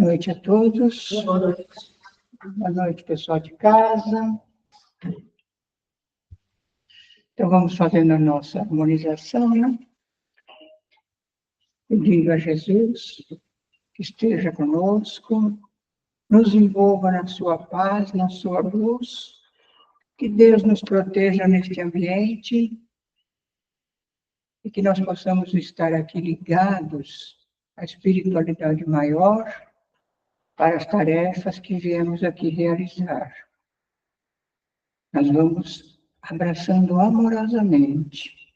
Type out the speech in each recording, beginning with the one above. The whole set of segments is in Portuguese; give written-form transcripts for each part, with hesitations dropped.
noite a todos. Boa noite. Boa noite, pessoal de casa. Então, vamos fazendo a nossa harmonização, né? Pedindo a Jesus que esteja conosco, nos envolva na sua paz, na sua luz, que Deus nos proteja neste ambiente e que nós possamos estar aqui ligados à espiritualidade maior para as tarefas que viemos aqui realizar. Nós vamos abraçando amorosamente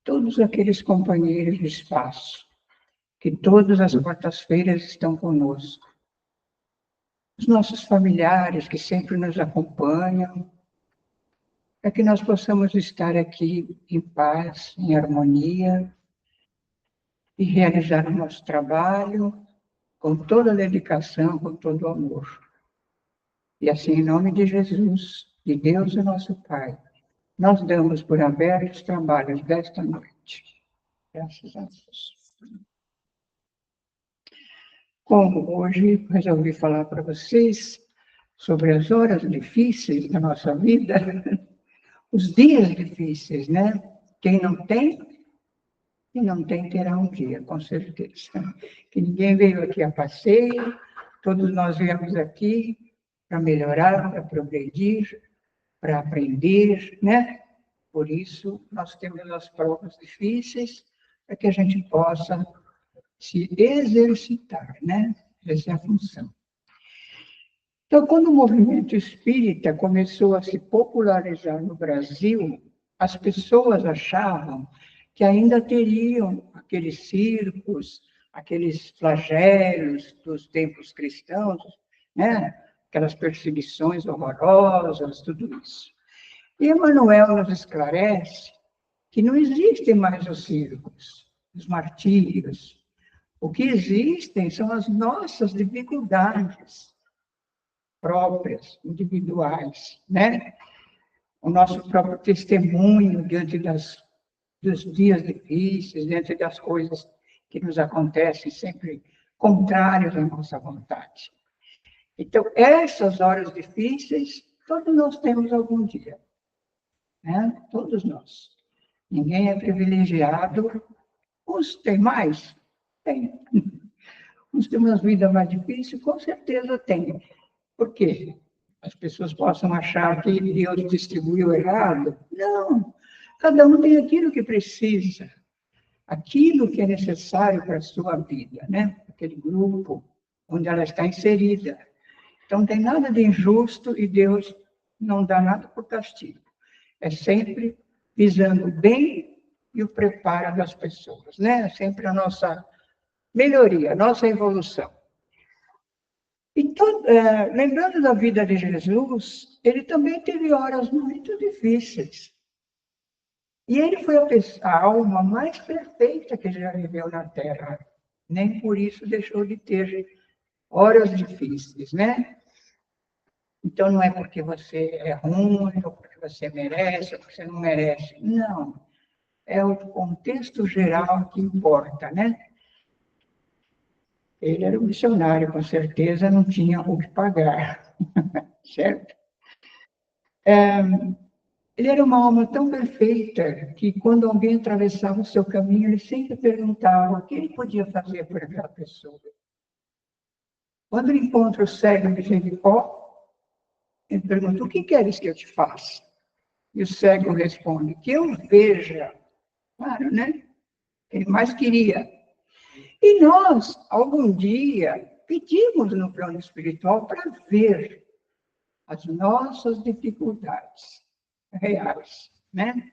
todos aqueles companheiros de espaço que todas as quartas-feiras estão conosco. Os nossos familiares que sempre nos acompanham, para que nós possamos estar aqui em paz, em harmonia, e realizar o nosso trabalho com toda a dedicação, com todo o amor. E assim, em nome de Jesus, de Deus, o nosso Pai, nós damos por abertos os trabalhos desta noite. Graças a Deus. Como hoje resolvi falar para vocês sobre as horas difíceis da nossa vida, os dias difíceis, né? Quem não tem terá um dia, com certeza. Que ninguém veio aqui a passeio, todos nós viemos aqui para melhorar, para progredir, para aprender, né? Por isso, nós temos as provas difíceis, para que a gente possa se exercitar, né? Essa é a função. Então, quando o movimento espírita começou a se popularizar no Brasil, as pessoas achavam que ainda teriam aqueles circos, aqueles flagelos dos tempos cristãos, né? Aquelas perseguições horrorosas, tudo isso. E Emmanuel nos esclarece que não existem mais os circos, os martírios. O que existem são as nossas dificuldades próprias, individuais, né? O nosso próprio testemunho diante dos dias difíceis, diante das coisas que nos acontecem sempre contrárias à nossa vontade. Então, essas horas difíceis, todos nós temos algum dia, né? Todos nós. Ninguém é privilegiado. Uns têm mais? Tem. Uns têm uma vida mais difícil? Com certeza tem. Por quê? As pessoas possam achar que Deus distribuiu errado. Não. Cada um tem aquilo que precisa, aquilo que é necessário para a sua vida, né? Aquele grupo onde ela está inserida. Então, não tem nada de injusto e Deus não dá nada por castigo. É sempre visando o bem e o preparo das pessoas, né? Sempre a nossa melhoria, a nossa evolução. Então, lembrando da vida de Jesus, ele também teve horas muito difíceis. E ele foi a alma mais perfeita que já viveu na Terra. Nem por isso deixou de ter horas difíceis, né? Então, não é porque você é ruim, ou porque você merece, ou porque você não merece. Não. É o contexto geral que importa, né? Ele era um missionário, com certeza não tinha o que pagar, certo? Ele era uma alma tão perfeita que, quando alguém atravessava o seu caminho, ele sempre perguntava o que ele podia fazer por aquela pessoa. Quando ele encontra o cego de Jericó, ele pergunta, o que queres que eu te faça? E o cego responde, que eu veja. Claro, né? Ele mais queria. E nós, algum dia, pedimos no plano espiritual para ver as nossas dificuldades reais, né?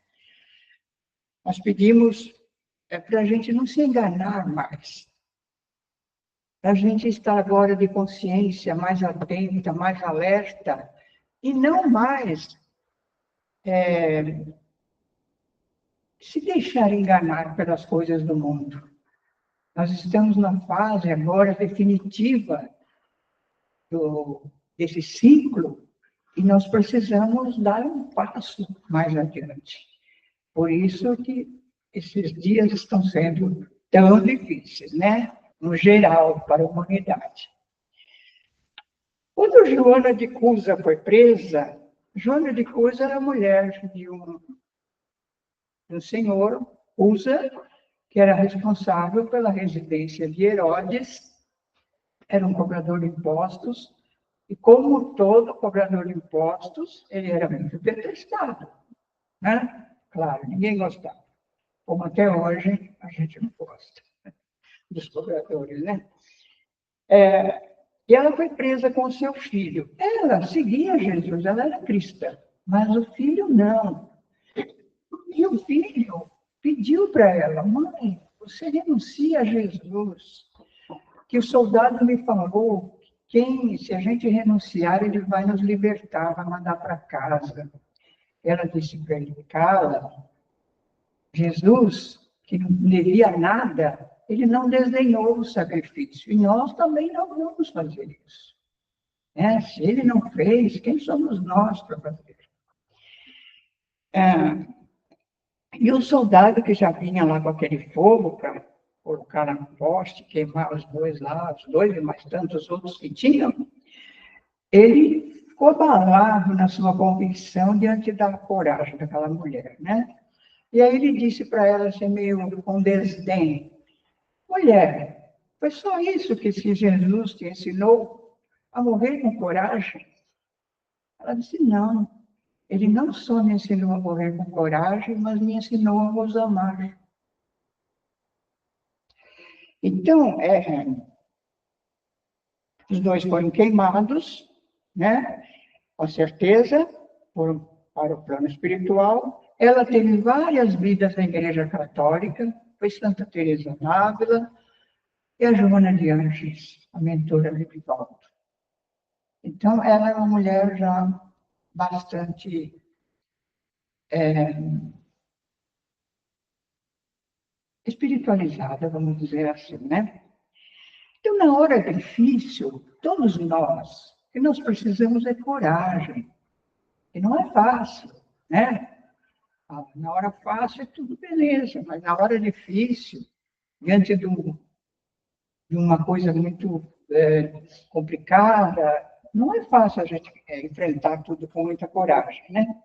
Nós pedimos para a gente não se enganar mais, para a gente estar agora de consciência mais atenta, mais alerta, e não mais se deixar enganar pelas coisas do mundo. Nós estamos na fase agora definitiva desse ciclo e nós precisamos dar um passo mais adiante. Por isso que esses dias estão sendo tão difíceis, né? No geral, para a humanidade. Quando Joana de Cusa foi presa, Joana de Cusa era mulher de um senhor, Cusa, que era responsável pela residência de Herodes, era um cobrador de impostos, e como todo cobrador de impostos, ele era muito detestado, né? Claro, ninguém gostava. Como até hoje a gente não gosta dos cobradores, né? E ela foi presa com seu filho. Ela seguia Jesus, ela era cristã, mas o filho não. E o filho pediu para ela: mãe, você renuncia a Jesus, que o soldado me falou que se a gente renunciar, ele vai nos libertar, vai mandar para casa. Ela disse para ele: cala, Jesus, que não devia nada, ele não desdenhou o sacrifício. E nós também não vamos fazer isso. Se ele não fez, quem somos nós para fazer? E o soldado que já vinha lá com aquele fogo para colocar na poste, queimar os bois lá, os dois e mais tantos outros que tinham, ele ficou abalado na sua convicção diante da coragem daquela mulher, né? E aí ele disse para ela, assim, meio com desdém: mulher, foi só isso que esse Jesus te ensinou a morrer com coragem? Ela disse: não, ele não só me ensinou a morrer com coragem, mas me ensinou a vos amar. Então, os dois foram queimados, né? Com certeza, foram para o plano espiritual. Ela teve várias vidas na Igreja Católica, foi Santa Teresa d'Ávila e a Joana de Ângeles, a mentora de Vivaldo. Então, ela é uma mulher já bastante espiritualizada, vamos dizer assim, né? Então, na hora difícil, todos nós, o que nós precisamos é coragem, e não é fácil, né? Na hora fácil é tudo beleza, mas na hora difícil, diante de uma coisa muito complicada, não é fácil a gente enfrentar tudo com muita coragem, né?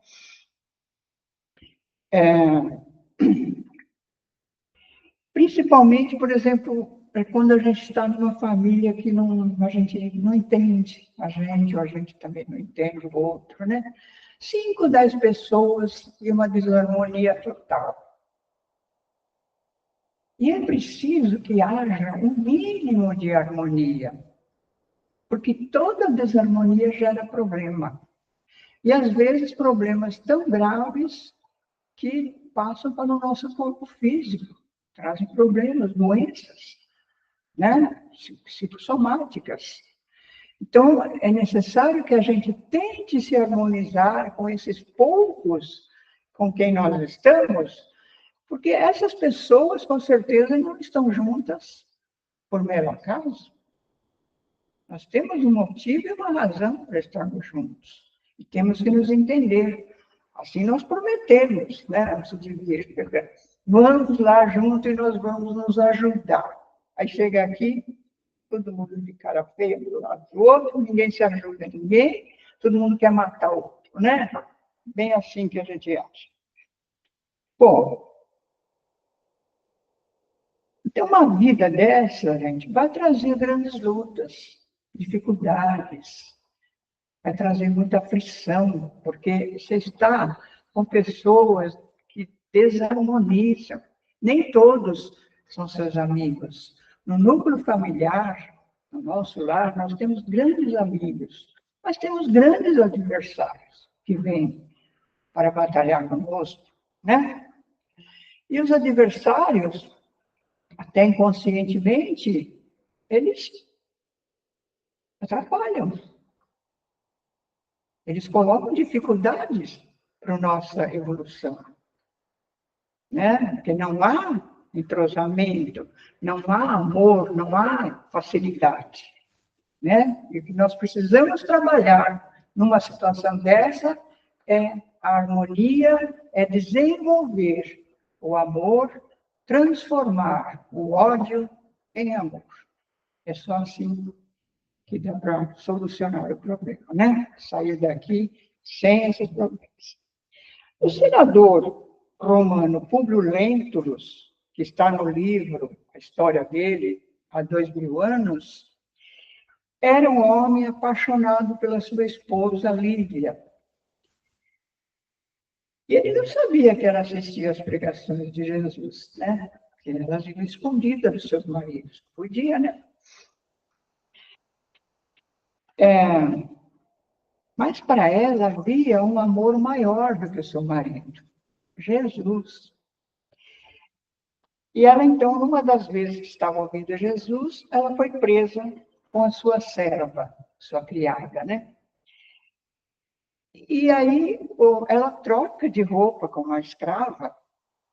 Principalmente, por exemplo, quando a gente está numa família que a gente não entende a gente, ou a gente também não entende o outro, né? 5, 10 pessoas e uma desarmonia total. E é preciso que haja um mínimo de harmonia, porque toda desarmonia gera problema. E, às vezes, problemas tão graves que passam para o nosso corpo físico, trazem problemas, doenças, né? Psicossomáticas. Então, é necessário que a gente tente se harmonizar com esses poucos com quem nós estamos, porque essas pessoas, com certeza, não estão juntas por mero acaso. Nós temos um motivo e uma razão para estarmos juntos. E temos que nos entender. Assim nós prometemos, né? Antes de vir, vamos lá junto e nós vamos nos ajudar. Aí chega aqui, todo mundo de cara feia do lado do outro, ninguém se ajuda a ninguém, todo mundo quer matar o outro, né? Bem assim que a gente acha. Bom, então uma vida dessa, gente, vai trazer grandes lutas, dificuldades, vai trazer muita aflição, porque você está com pessoas que desarmonizam. Nem todos são seus amigos. No núcleo familiar, no nosso lar, nós temos grandes amigos, mas temos grandes adversários que vêm para batalhar conosco, né? E os adversários, até inconscientemente, eles atrapalham. Eles colocam dificuldades para a nossa evolução, né? Porque não há entrosamento, não há amor, não há facilidade, né? E o que nós precisamos trabalhar numa situação dessa é a harmonia, é desenvolver o amor, transformar o ódio em amor. É só assim que dá para solucionar o problema, né? Sair daqui sem esses problemas. O senador romano Públio Lentulus, que está no livro, a história dele, há 2000 anos, era um homem apaixonado pela sua esposa Lívia. E ele não sabia que ela assistia às pregações de Jesus, né? Porque elas iam escondidas dos seus maridos. Podia, né? Mas para ela havia um amor maior do que o seu marido, Jesus. E ela, então, numa das vezes que estava ouvindo Jesus, ela foi presa com a sua serva, sua criada, né? E aí ela troca de roupa com uma escrava,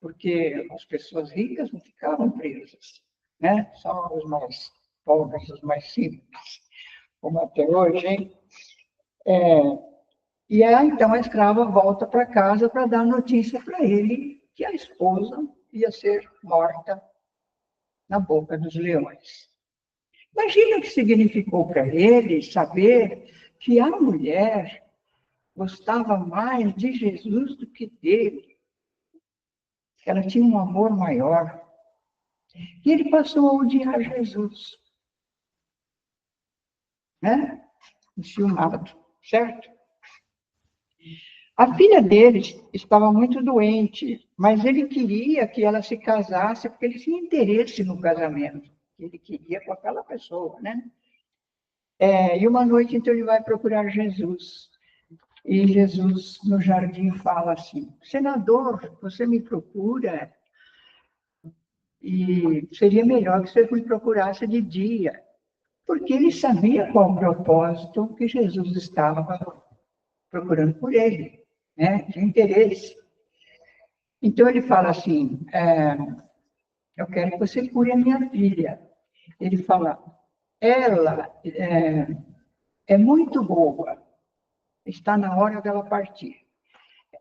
porque as pessoas ricas não ficavam presas, né? Só os mais pobres, os mais simples, como até hoje, hein? E aí, então, a escrava volta para casa para dar notícia para ele que a esposa ia ser morta na boca dos leões. Imagina o que significou para ele saber que a mulher gostava mais de Jesus do que dele. Ela tinha um amor maior. E ele passou a odiar Jesus, né? Enciumado, certo? A filha dele estava muito doente, mas ele queria que ela se casasse porque ele tinha interesse no casamento. Ele queria com aquela pessoa, né? E uma noite, então, ele vai procurar Jesus. E Jesus, no jardim, fala assim: senador, você me procura? E seria melhor que você me procurasse de dia, porque ele sabia qual o propósito que Jesus estava procurando por ele, né? De interesse. Então, ele fala assim: eu quero que você cure a minha filha. Ele fala: ela é muito boa, está na hora dela partir.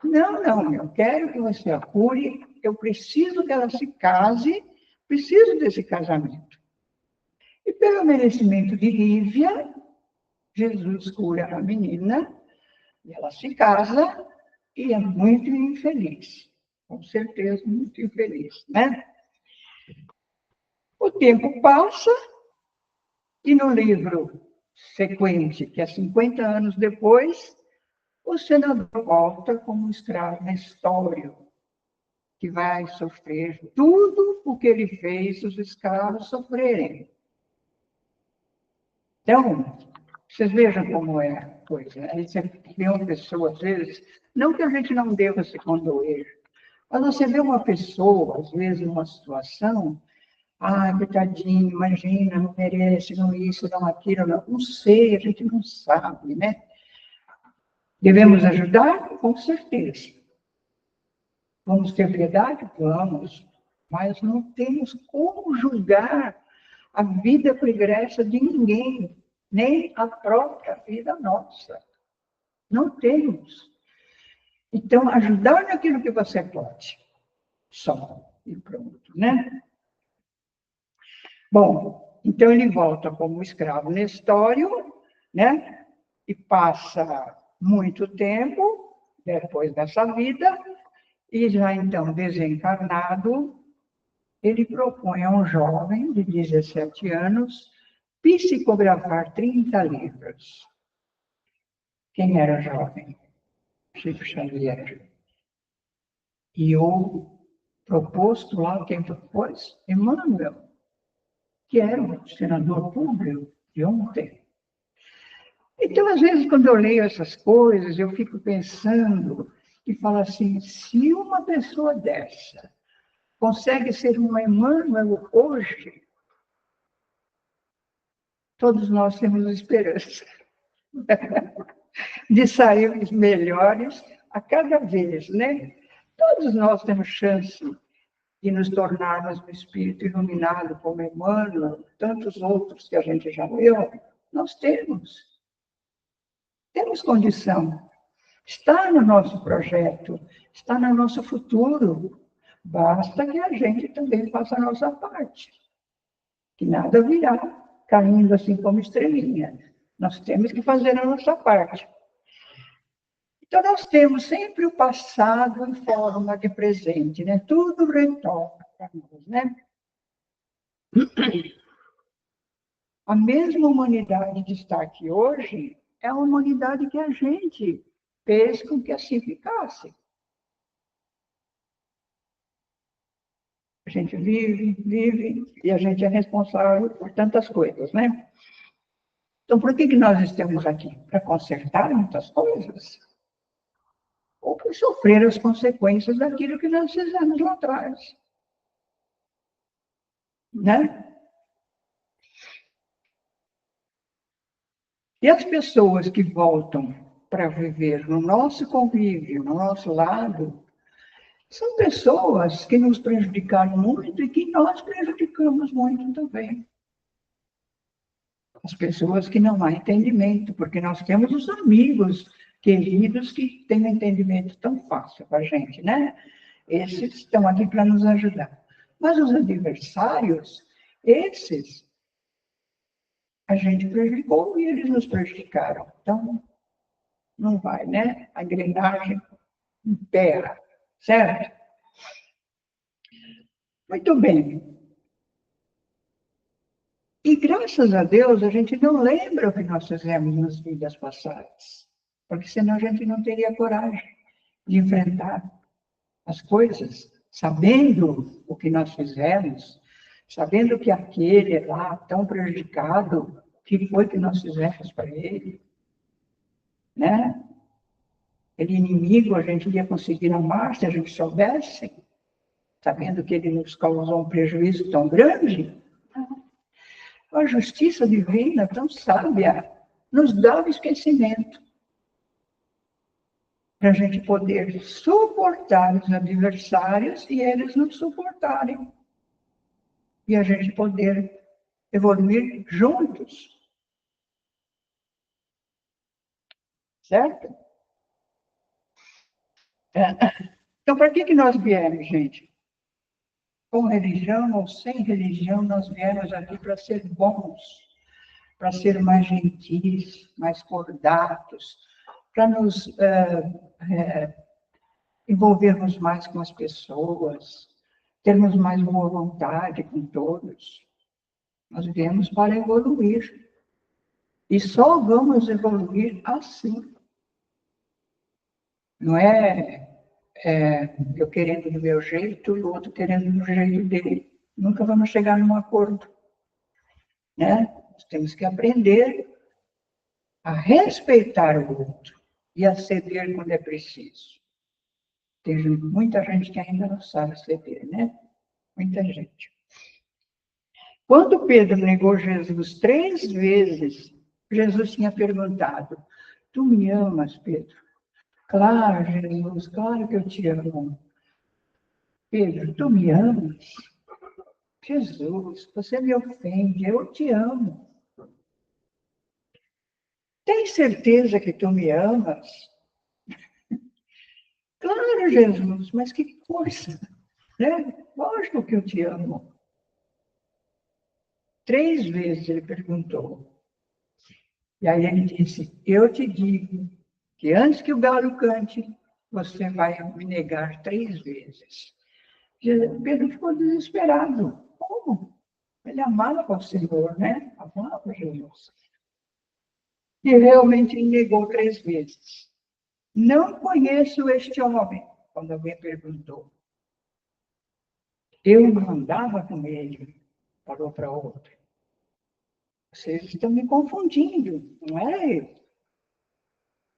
Não, eu quero que você a cure, eu preciso que ela se case, preciso desse casamento. E pelo merecimento de Lívia, Jesus cura a menina, e ela se casa, e é muito infeliz. Com certeza, muito infeliz, né? O tempo passa, e no livro sequente, que é 50 anos depois, o senador volta como escravo Nestório, que vai sofrer tudo o que ele fez os escravos sofrerem. Então, vocês vejam como é a coisa. A gente vê uma pessoa, às vezes, não que a gente não deva se condoer, mas você vê uma pessoa, às vezes, numa situação, coitadinho, imagina, não merece, não isso, não aquilo, não sei, a gente não sabe, né? Devemos ajudar? Com certeza. Vamos ter piedade? Vamos. Mas não temos como julgar a vida pregressa de ninguém, nem a própria vida nossa. Não temos. Então, ajudar naquilo que você pode. Só. E pronto, né? Bom, então ele volta como escravo Nestório, né? E passa muito tempo depois dessa vida, e já então desencarnado, ele propõe a um jovem de 17 anos psicografar 30 livros. Quem era jovem? Chico Xavier. E o proposto lá, quem propôs? Emmanuel, que era o senador público de ontem. Então, às vezes, quando eu leio essas coisas, eu fico pensando e falo assim, se uma pessoa dessa consegue ser um Emmanuel hoje, todos nós temos esperança de sairmos melhores a cada vez, né? Todos nós temos chance de nos tornarmos um espírito iluminado como Emmanuel, tantos outros que a gente já leu, nós temos. Temos condição. Está no nosso projeto, está no nosso futuro. Basta que a gente também faça a nossa parte, que nada virá caindo assim como estrelinha. Nós temos que fazer a nossa parte. Então, nós temos sempre o passado em forma de presente, né? Tudo retorna para nós, né? A mesma humanidade que está aqui hoje é a humanidade que a gente fez com que assim ficasse. A gente vive, e a gente é responsável por tantas coisas, né? Então, por que nós estamos aqui? Para consertar muitas coisas? Ou para sofrer as consequências daquilo que nós fizemos lá atrás, né? E as pessoas que voltam para viver no nosso convívio, no nosso lado, são pessoas que nos prejudicaram muito e que nós prejudicamos muito também. As pessoas que não há entendimento, porque nós temos os amigos queridos que têm um entendimento tão fácil com a gente, né? Esses estão aqui para nos ajudar. Mas os adversários, esses, a gente prejudicou e eles nos prejudicaram. Então, não vai, né? A engrenagem emperra, certo? Muito bem. E graças a Deus, a gente não lembra o que nós fizemos nas vidas passadas, porque senão a gente não teria coragem de enfrentar as coisas, sabendo o que nós fizemos, sabendo que aquele lá, tão prejudicado, o que foi que nós fizemos para ele, né? Aquele inimigo a gente ia conseguir amar se a gente soubesse, sabendo que ele nos causou um prejuízo tão grande. A justiça divina, tão sábia, nos dá o esquecimento para a gente poder suportar os adversários e eles nos suportarem. E a gente poder evoluir juntos. Certo? Então, para que nós viemos, gente? Com religião ou sem religião, nós viemos aqui para ser bons, para ser mais gentis, mais cordatos, para nos envolvermos mais com as pessoas, termos mais boa vontade com todos. Nós viemos para evoluir. E só vamos evoluir assim. Não é, eu querendo do meu jeito e o outro querendo do jeito dele. Nunca vamos chegar num acordo. Né? Nós temos que aprender a respeitar o outro e a ceder quando é preciso. Tem muita gente que ainda não sabe ceder, né? Muita gente. Quando Pedro negou Jesus 3 vezes, Jesus tinha perguntado: tu me amas, Pedro? Claro, Jesus, claro que eu te amo. Pedro, tu me amas? Jesus, você me ofende, eu te amo. Tem certeza que tu me amas? Claro, Jesus, mas que coisa, né? Lógico que eu te amo. 3 vezes ele perguntou. E aí ele disse: eu te digo que antes que o galo cante, você vai me negar 3 vezes. Pedro ficou desesperado. Como? Ele amava o Senhor, né? Amava Jesus. E realmente ele negou 3 vezes. Não conheço este homem, quando alguém perguntou. Eu não andava com ele, falou para outro. Vocês estão me confundindo, não é ele.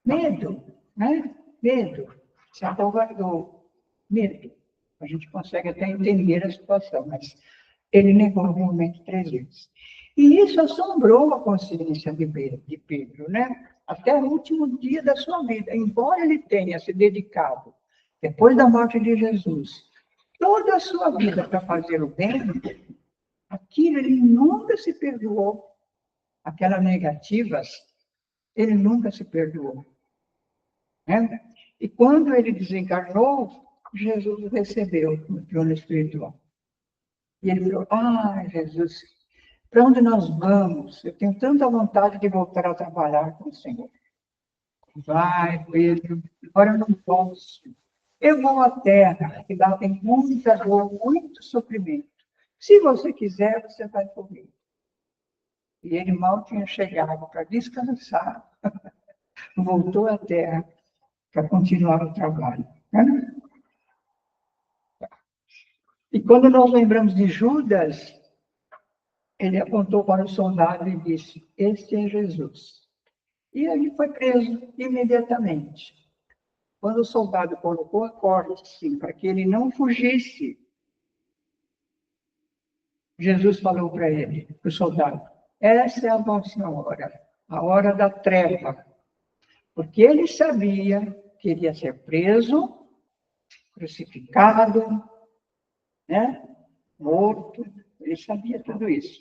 Medo, né? Medo. Se acovardou. Medo. A gente consegue até entender a situação, mas ele negou realmente 3 vezes. E isso assombrou a consciência de Pedro, né? Até o último dia da sua vida. Embora ele tenha se dedicado, depois da morte de Jesus, toda a sua vida para fazer o bem, aquilo ele nunca se perdoou. Aquelas negativas, ele nunca se perdoou. Né? E quando ele desencarnou, Jesus o recebeu no plano espiritual. E ele falou: ah, Jesus, Para onde nós vamos? Eu tenho tanta vontade de voltar a trabalhar com o Senhor. Vai, Pedro, agora eu não posso. Eu vou à terra, que lá tem muita dor, muito sofrimento. Se você quiser, você vai comigo. E ele mal tinha chegado para descansar, voltou à terra para continuar o trabalho. Né? E quando nós lembramos de Judas, ele apontou para o soldado e disse: Este é Jesus. E ele foi preso imediatamente. Quando o soldado colocou a corda, assim, para que ele não fugisse, Jesus falou para ele, para o soldado: essa é a vossa hora, a hora da treva. Porque ele sabia que iria ser preso, crucificado, né? Morto, ele sabia tudo isso.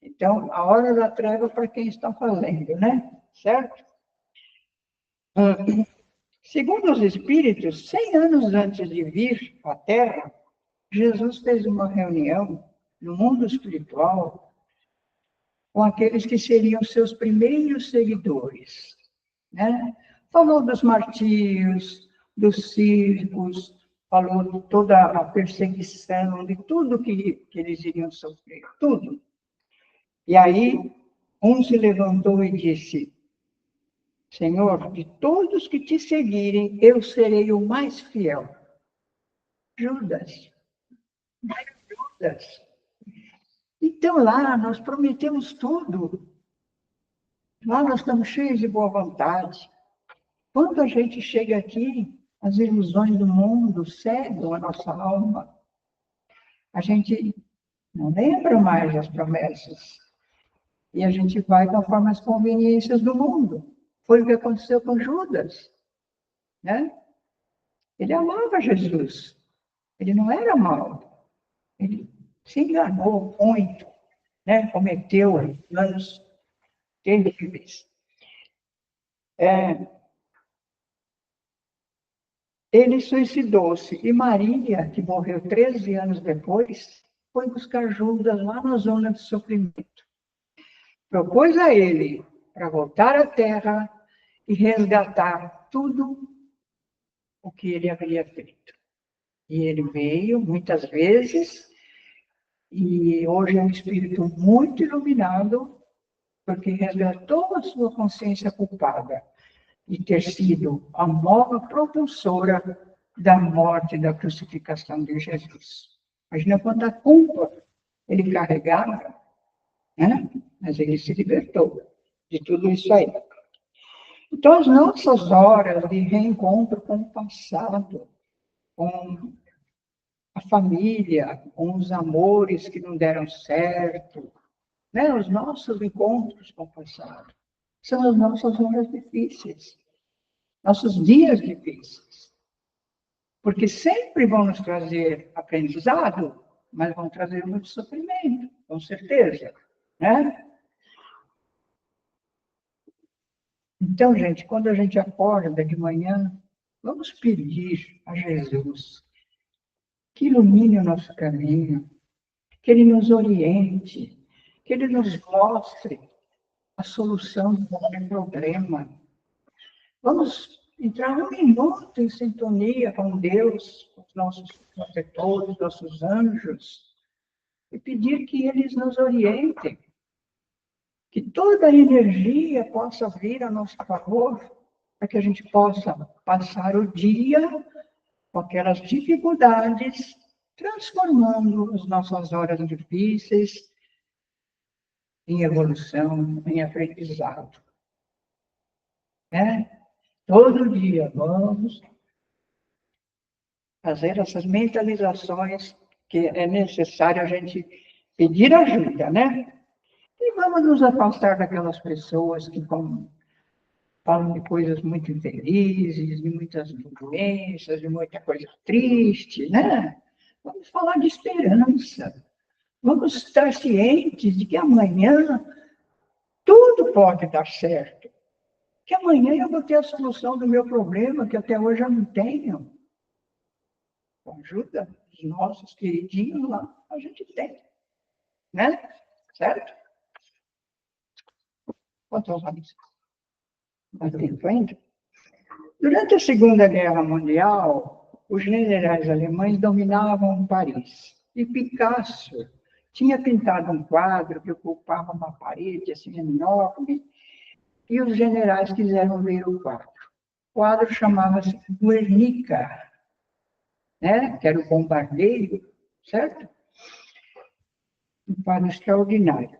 Então, a hora da treva para quem está fazendo, né? Certo? Segundo os Espíritos, 100 anos antes de vir à Terra, Jesus fez uma reunião no mundo espiritual com aqueles que seriam seus primeiros seguidores, né? Falou dos martírios, dos circos, falou de toda a perseguição, de tudo que eles iriam sofrer, tudo. E aí, um se levantou e disse: Senhor, de todos que te seguirem, eu serei o mais fiel. Judas. Judas. Então, lá, nós prometemos tudo. Lá nós estamos cheios de boa vontade. Quando a gente chega aqui, as ilusões do mundo cegam a nossa alma. A gente não lembra mais as promessas. E a gente vai conforme as conveniências do mundo. Foi o que aconteceu com Judas, né? Ele amava Jesus. Ele não era mau. Ele se enganou muito, né? Cometeu anos terríveis. Ele suicidou-se. E Maria, que morreu 13 anos depois, foi buscar Judas lá na zona de sofrimento. Propôs a ele para voltar à terra e resgatar tudo o que ele havia feito. E ele veio muitas vezes, e hoje é um espírito muito iluminado, porque resgatou a sua consciência culpada de ter sido a mola propulsora da morte e da crucificação de Jesus. Imagina quanta culpa ele carregava, né? Mas ele se libertou de tudo isso aí. Então, as nossas horas de reencontro com o passado, com a família, com os amores que não deram certo, né? Os nossos encontros com o passado, são as nossas horas difíceis, nossos dias difíceis. Porque sempre vão nos trazer aprendizado, mas vão trazer muito sofrimento, com certeza, né? Então, gente, quando a gente acorda de manhã, vamos pedir a Jesus que ilumine o nosso caminho, que Ele nos oriente, que Ele nos mostre a solução de qualquer problema. Vamos entrar um minuto em sintonia com Deus, com os nossos protetores, nossos anjos, e pedir que eles nos orientem, que toda a energia possa vir a nosso favor, para que a gente possa passar o dia com aquelas dificuldades, transformando as nossas horas difíceis em evolução, em aprendizado. Né? Todo dia vamos fazer essas mentalizações que é necessário a gente pedir ajuda, né? E vamos nos afastar daquelas pessoas que falam de coisas muito infelizes, de muitas doenças, de muita coisa triste, né? Vamos falar de esperança. Vamos estar cientes de que amanhã tudo pode dar certo. Que amanhã eu vou ter a solução do meu problema, que até hoje eu não tenho. Com a ajuda dos nossos queridinhos lá, a gente tem. Né? certo? Quantos anos? Mais tempo ainda? Durante a Segunda Guerra Mundial, os generais alemães dominavam Paris. E Picasso tinha pintado um quadro que ocupava uma parede assim enorme, e os generais quiseram ver o quadro. O quadro chamava-se Guernica, né? Que era o bombardeio, certo? Um quadro extraordinário.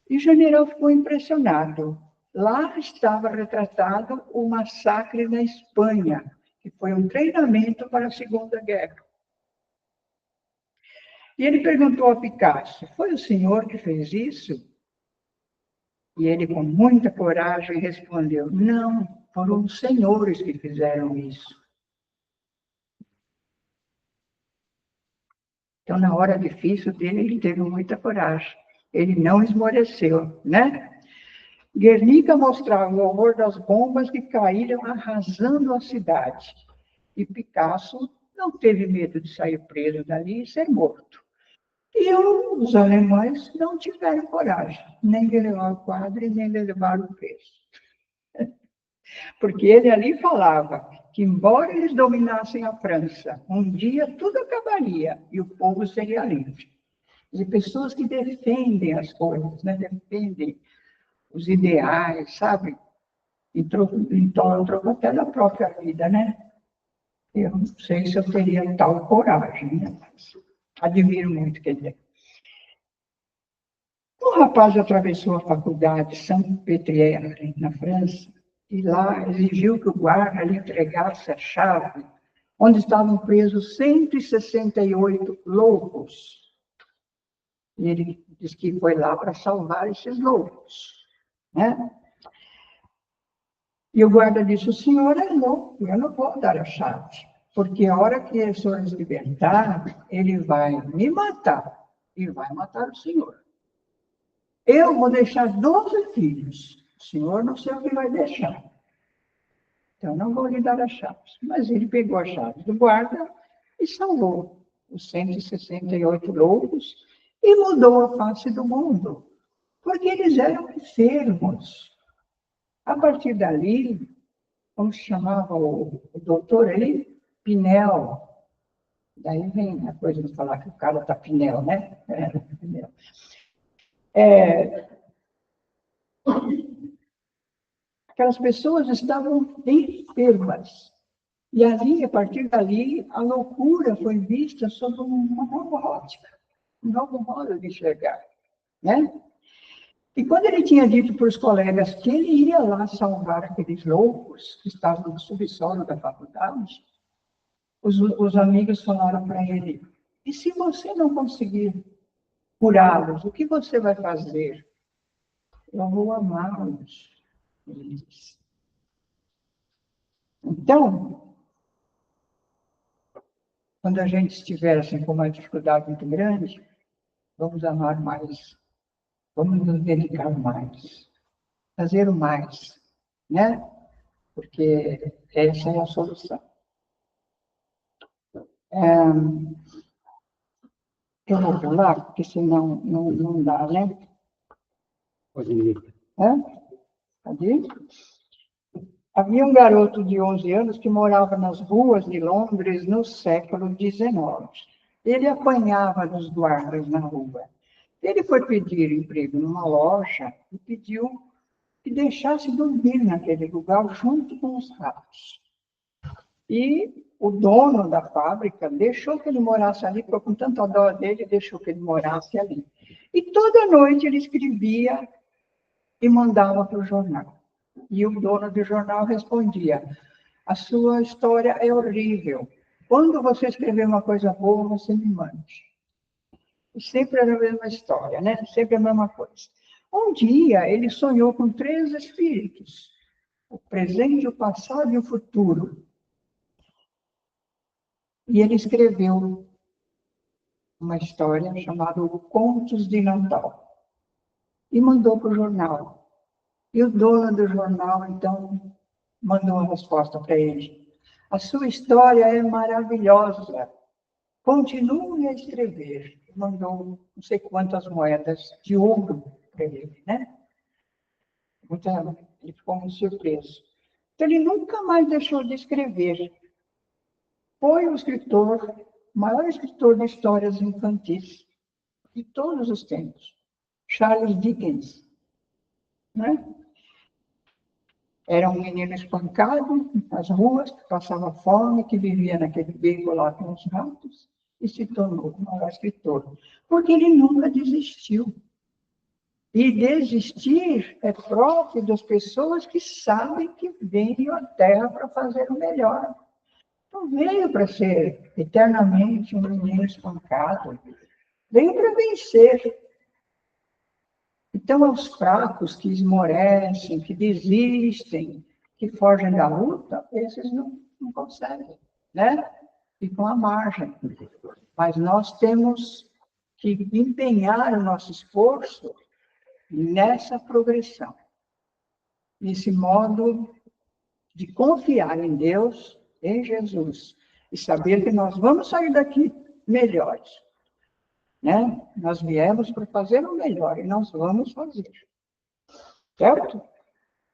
E o general ficou impressionado. Lá estava retratado o massacre na Espanha, que foi um treinamento para a Segunda Guerra. E ele perguntou a Picasso: foi o senhor que fez isso? E ele, com muita coragem, respondeu: não, foram os senhores que fizeram isso. Então, na hora difícil dele, ele teve muita coragem. Ele não esmoreceu, né? Guernica mostrava o horror das bombas que caíram arrasando a cidade. E Picasso não teve medo de sair preso dali e ser morto. E os alemães não tiveram coragem, nem de levar o quadro, nem de levar o preso. Porque ele ali falava que, embora eles dominassem a França, um dia tudo acabaria e o povo seria livre. E pessoas que defendem as coisas, né? Defendem os ideais, sabe? Em troco até da própria vida, né? Eu não sei se eu teria tal coragem, né? Mas admiro muito quem tem. O rapaz atravessou a faculdade Saint-Pétrière, na França, e lá exigiu que o guarda lhe entregasse a chave, onde estavam presos 168 loucos. E ele disse que foi lá para salvar esses loucos, né? E o guarda disse: o senhor é louco, eu não vou dar a chave, porque a hora que o senhor se libertar, ele vai me matar e vai matar o senhor. Eu vou deixar 12 filhos. O senhor não sei o que vai deixar. Então, não vou lhe dar as chaves. Mas ele pegou a chave do guarda e salvou os 168 loucos e mudou a face do mundo, porque eles eram enfermos. A partir dali, como se chamava o doutor ali? Pinel. Daí vem a coisa de falar que o cara está Pinel, né? Pinel. Aquelas pessoas estavam enfermas. E ali, a partir dali, a loucura foi vista sob uma nova ótica, um novo modo de enxergar, né? E quando ele tinha dito para os colegas que ele iria lá salvar aqueles loucos que estavam no subsolo da faculdade, os amigos falaram para ele: e se você não conseguir curá-los, o que você vai fazer? Eu vou amá-los, ele disse. Então, quando a gente estiver assim, com uma dificuldade muito grande, vamos amar mais, vamos nos dedicar mais, fazer o mais, né? Porque essa é a solução. Eu vou falar, porque senão não dá, né? Pode ir. Pode ir? Havia um garoto de 11 anos que morava nas ruas de Londres no século XIX. Ele apanhava dos guardas na rua. Ele foi pedir emprego numa loja e pediu que deixasse dormir naquele lugar junto com os ratos. E o dono da fábrica deixou que ele morasse ali, ficou com tanta dó dele, deixou que ele morasse ali. E toda noite ele escrevia e mandava para o jornal. E o dono do jornal respondia: a sua história é horrível. Quando você escrever uma coisa boa, você me mande. E sempre era a mesma história, né? Sempre a mesma coisa. Um dia, ele sonhou com 3 espíritos: o presente, o passado e o futuro. E ele escreveu uma história chamada Contos de Natal. E mandou para o jornal. E o dono do jornal, então, mandou uma resposta para ele: a sua história é maravilhosa, continue a escrever. Mandou não sei quantas moedas de ouro para ele, né? Ele ficou muito surpreso. Então, ele nunca mais deixou de escrever. Foi o escritor, o maior escritor de histórias infantis de todos os tempos, Charles Dickens, né? Era um menino espancado nas ruas, que passava fome, que vivia naquele beco lá com os ratos, e se tornou o maior escritor. Porque ele nunca desistiu. E desistir é próprio das pessoas que sabem que veio à Terra para fazer o melhor. Não veio para ser eternamente um menino espancado. Veio para vencer. Então, aos fracos que esmorecem, que desistem, que fogem da luta, esses não conseguem, né? Ficam à margem. Mas nós temos que empenhar o nosso esforço nessa progressão, nesse modo de confiar em Deus, em Jesus, e saber que nós vamos sair daqui melhores, né? Nós viemos para fazer o melhor e nós vamos fazer, certo?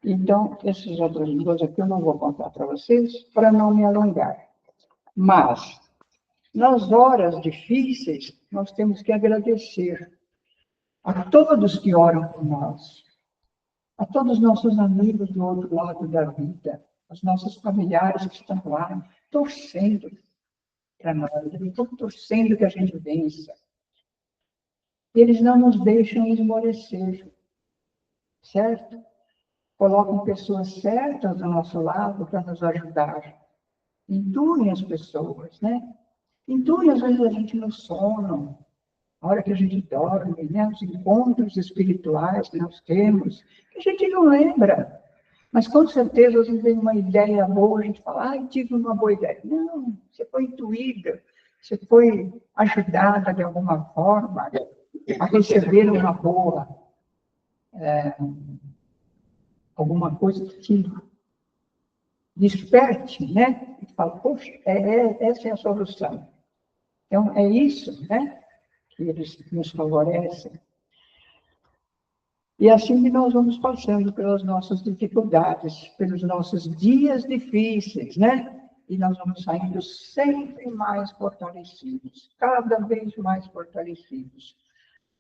Então, esses outros dois aqui eu não vou contar para vocês, para não me alongar. Mas, nas horas difíceis, nós temos que agradecer a todos que oram por nós, a todos os nossos amigos do outro lado da vida, os nossos familiares que estão lá, torcendo para nós, eles estão torcendo que a gente vença. Eles não nos deixam esmorecer, certo? Colocam pessoas certas do nosso lado para nos ajudar. Intuem as pessoas, né? Intuem, às vezes, a gente no sono, a hora que a gente dorme, né? Os encontros espirituais que nós temos, que a gente não lembra. Mas, com certeza, às vezes vem uma ideia boa, a gente fala, tive uma boa ideia. Não, você foi intuída, você foi ajudada de alguma forma a receber uma boa, alguma coisa que te desperte, né? E fala, poxa, essa é a solução. Então, é isso, né? Que eles nos favorecem. E assim que nós vamos passando pelas nossas dificuldades, pelos nossos dias difíceis, né? E nós vamos saindo sempre mais fortalecidos, cada vez mais fortalecidos.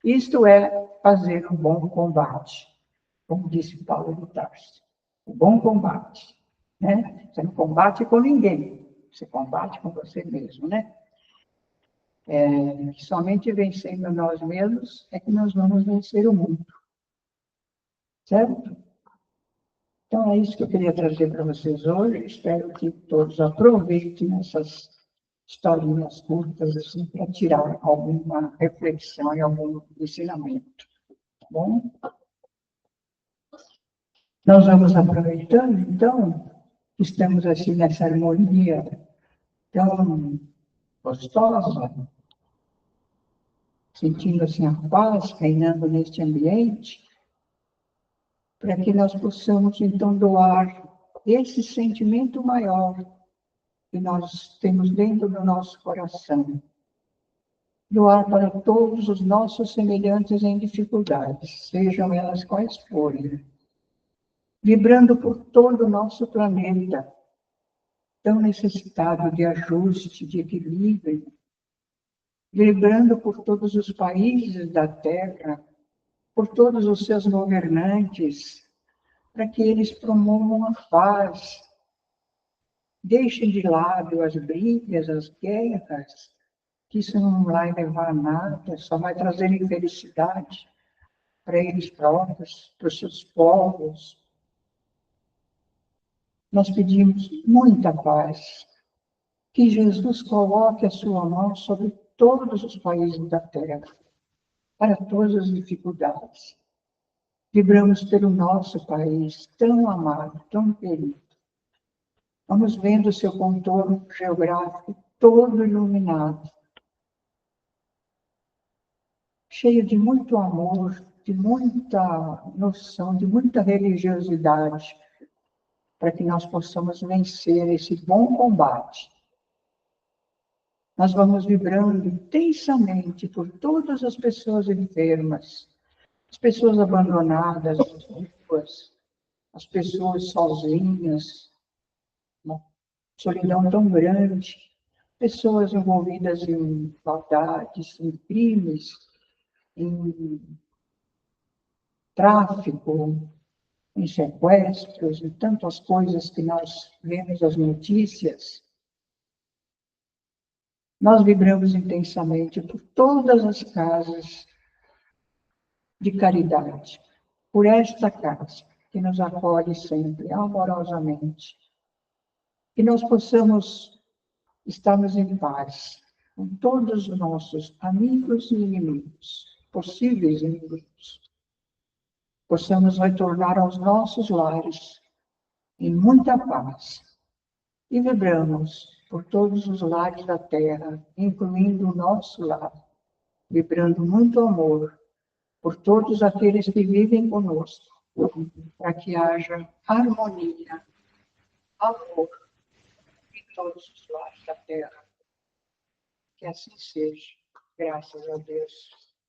Isto é fazer um bom combate, como disse Paulo de Tarso. O bom combate, né? Você não combate com ninguém, você combate com você mesmo, né? Somente vencendo nós mesmos é que nós vamos vencer o mundo. Certo? Então, é isso que eu queria trazer para vocês hoje. Espero que todos aproveitem essas historinhas curtas, assim, para tirar alguma reflexão e algum ensinamento. Tá bom? Nós vamos aproveitando, então, estamos assim nessa harmonia tão gostosa, sentindo assim a paz reinando neste ambiente, para que nós possamos, então, doar esse sentimento maior que nós temos dentro do nosso coração. Doar para todos os nossos semelhantes em dificuldades, sejam elas quais forem. Vibrando por todo o nosso planeta, tão necessitado de ajuste, de equilíbrio. Vibrando por todos os países da Terra, por todos os seus governantes, para que eles promovam a paz, deixem de lado as brigas, as guerras, que isso não vai levar a nada, só vai trazer infelicidade para eles próprios, para os seus povos. Nós pedimos muita paz, que Jesus coloque a sua mão sobre todos os países da Terra, para todas as dificuldades. Vibramos pelo nosso país, tão amado, tão querido. Vamos vendo o seu contorno geográfico todo iluminado, cheio de muito amor, de muita noção, de muita religiosidade, para que nós possamos vencer esse bom combate. Nós vamos vibrando intensamente por todas as pessoas enfermas, as pessoas abandonadas nas ruas, as pessoas sozinhas, uma solidão tão grande, pessoas envolvidas em maldades, em crimes, em tráfico, em sequestros, em tantas coisas que nós vemos nas notícias. Nós vibramos intensamente por todas as casas de caridade, por esta casa que nos acolhe sempre amorosamente, que nós possamos estarmos em paz com todos os nossos amigos e inimigos, possíveis inimigos, possamos retornar aos nossos lares em muita paz e vibramos por todos os lares da Terra, incluindo o nosso lar, vibrando muito amor por todos aqueles que vivem conosco, para que haja harmonia, amor em todos os lares da Terra. Que assim seja, graças a Deus.